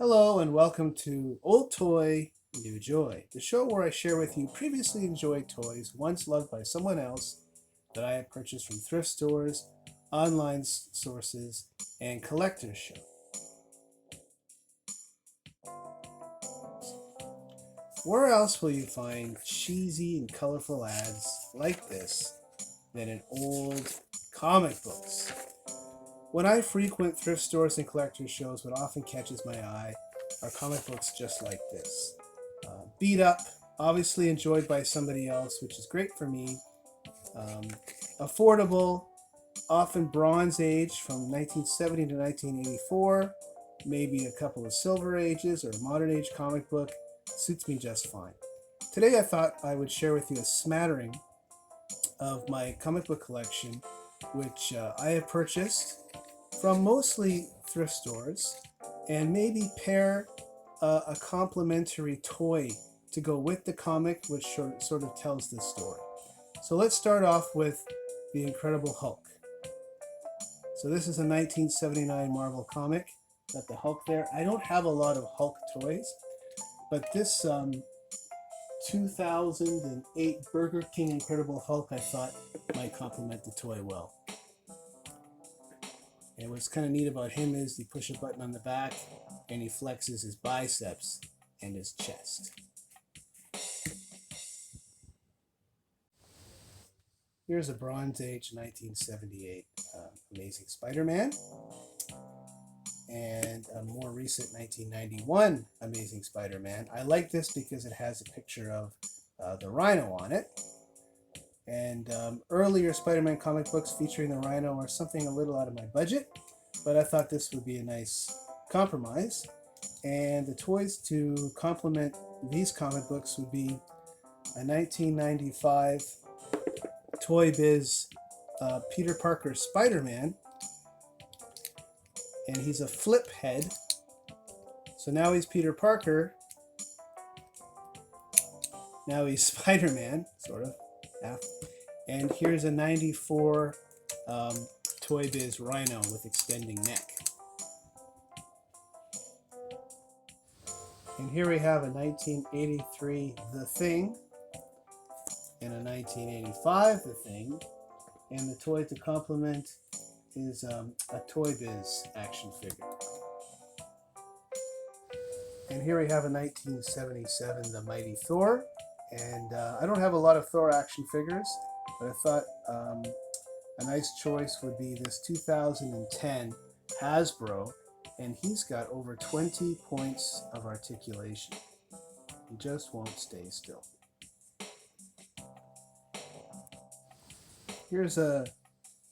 Hello and welcome to Old Toy, New Joy, the show where I share with you previously enjoyed toys once loved by someone else that I have purchased from thrift stores, online sources, and collectors shows. Where else will you find cheesy and colorful ads like this than in old comic books? When I frequent thrift stores and collectors shows, what often catches my eye are comic books just like this. Beat up, obviously enjoyed by somebody else, which is great for me. Um, Affordable, often Bronze Age from 1970 to 1984, maybe a couple of Silver Ages or a Modern Age comic book, suits me just fine. Today I thought I would share with you a smattering of my comic book collection, which I have purchased from mostly thrift stores, and maybe pair a complimentary toy to go with the comic, which sort of tells this story. So let's start off with The Incredible Hulk. So this is a 1979 Marvel comic. Got the Hulk there. I don't have a lot of Hulk toys, but this 2008 Burger King Incredible Hulk I thought might complement the toy well. And what's kind of neat about him is you push a button on the back and he flexes his biceps and his chest. Here's a Bronze Age 1978 Amazing Spider-Man and a more recent 1991 Amazing Spider-Man. I like this because it has a picture of the Rhino on it. And earlier Spider-Man comic books featuring the Rhino are something a little out of my budget, but I thought this would be a nice compromise. And the toys to complement these comic books would be a 1995 Toy Biz Peter Parker Spider-Man, and he's a flip head. So now he's Peter Parker, now he's Spider-Man, sort of. Yeah. And here's a 94 Toy Biz Rhino with extending neck. And here we have a 1983 The Thing and a 1985 The Thing. And the toy to complement is a Toy Biz action figure. And here we have a 1977 The Mighty Thor. And I don't have a lot of Thor action figures, but I thought a nice choice would be this 2010 Hasbro, and he's got over 20 points of articulation. He just won't stay still. Here's a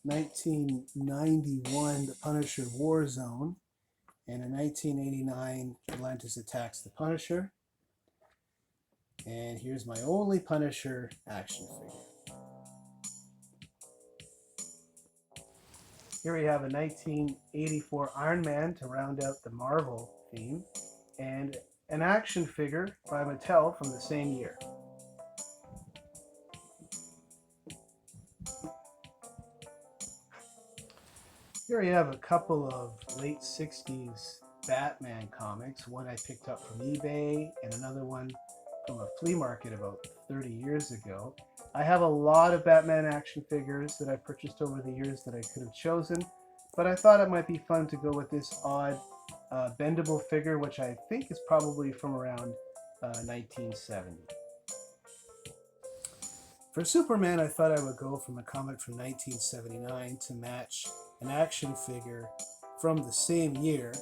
1991 The Punisher Warzone and a 1989 Atlantis Attacks the Punisher. And here's my only Punisher action figure. Here we have a 1984 Iron Man to round out the Marvel theme, and an action figure by Mattel from the same year. Here we have a couple of late 60s Batman comics, one I picked up from eBay and another one from a flea market about 30 years ago. I have a lot of Batman action figures that I purchased over the years that I could have chosen, but I thought it might be fun to go with this odd bendable figure, which I think is probably from around 1970. For Superman, I thought I would go from a comic from 1979 to match an action figure from the same year.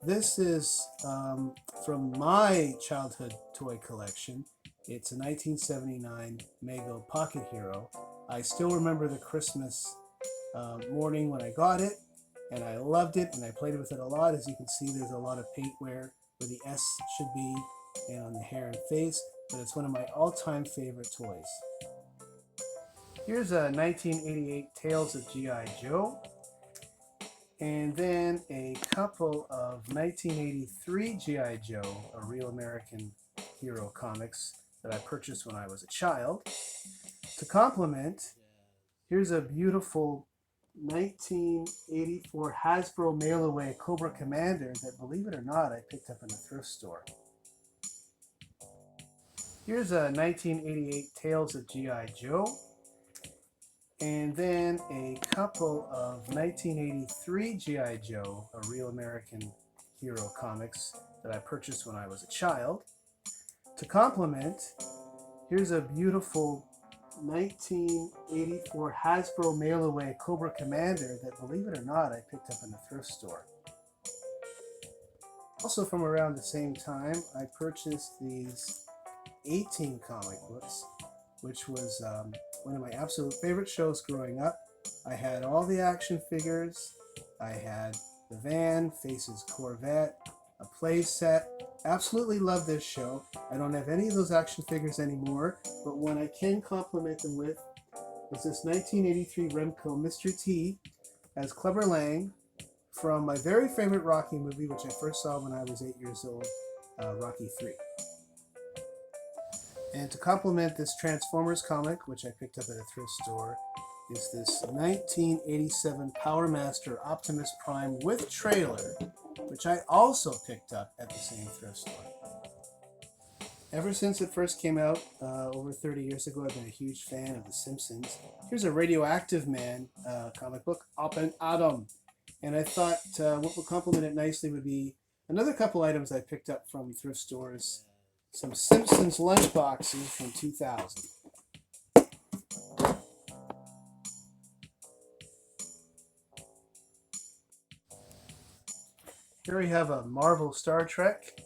This is from my childhood toy collection. It's a 1979 Mego Pocket Hero. I still remember the Christmas morning when I got it, and I loved it, and I played with it a lot. As you can see, there's a lot of paint wear where the S should be and on the hair and face, but it's one of my all-time favorite toys. Here's a 1988 Tales of G.I. Joe. And then a couple of 1983 G.I. Joe, a Real American Hero comics that I purchased when I was a child. To complement, here's a beautiful 1984 Hasbro mail-away Cobra Commander that, believe it or not, I picked up in a thrift store. Here's a 1988 Tales of G.I. Joe. And then a couple of 1983 G.I. Joe, a real American hero comics that I purchased when I was a child. To complement, here's a beautiful 1984 Hasbro mail-away Cobra Commander that, believe it or not, I picked up in a thrift store. Also from around the same time, I purchased these 18 comic books, which was one of my absolute favorite shows growing up. I had all the action figures. I had the van, Faces Corvette, a play set. Absolutely love this show. I don't have any of those action figures anymore, but one I can compliment them with was this 1983 Remco Mr. T as Clubber Lang from my very favorite Rocky movie, which I first saw when I was 8 years old, Rocky 3. And to complement this Transformers comic, which I picked up at a thrift store, is this 1987 Power Master Optimus Prime with trailer, which I also picked up at the same thrift store. Ever since it first came out over 30 years ago, I've been a huge fan of The Simpsons. Here's a Radioactive Man comic book, Up and Atom. And I thought what would complement it nicely would be another couple items I picked up from thrift stores. Some Simpsons lunchboxes from 2000. Here we have a Marvel Star Trek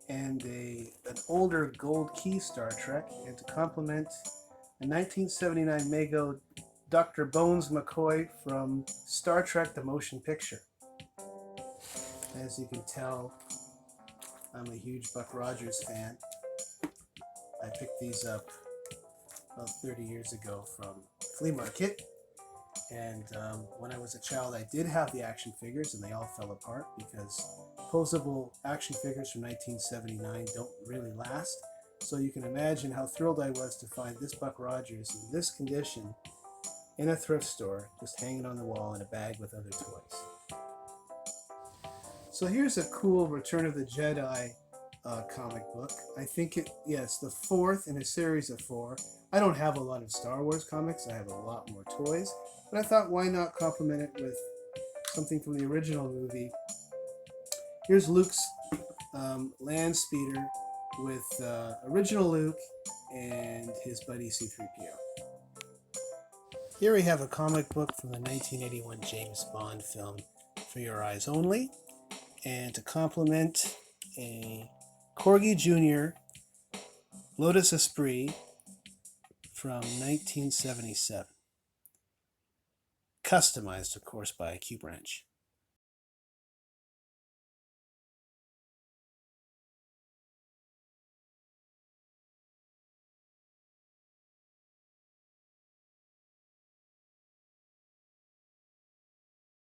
and an older Gold Key Star Trek, and to complement a 1979 Mego Dr. Bones McCoy from Star Trek The Motion Picture. As you can tell, I'm a huge Buck Rogers fan. I picked these up about 30 years ago from flea market, and when I was a child I did have the action figures, and they all fell apart because posable action figures from 1979 don't really last. So you can imagine how thrilled I was to find this Buck Rogers in this condition in a thrift store, just hanging on the wall in a bag with other toys. So here's a cool Return of the Jedi comic book. I think it's the fourth in a series of 4. I don't have a lot of Star Wars comics. I have a lot more toys. But I thought, why not complement it with something from the original movie? Here's Luke's land speeder with original Luke and his buddy C-3PO. Here we have a comic book from the 1981 James Bond film, For Your Eyes Only. And to complement, a Corgi Jr. Lotus Esprit from 1977. Customized, of course, by Q Branch.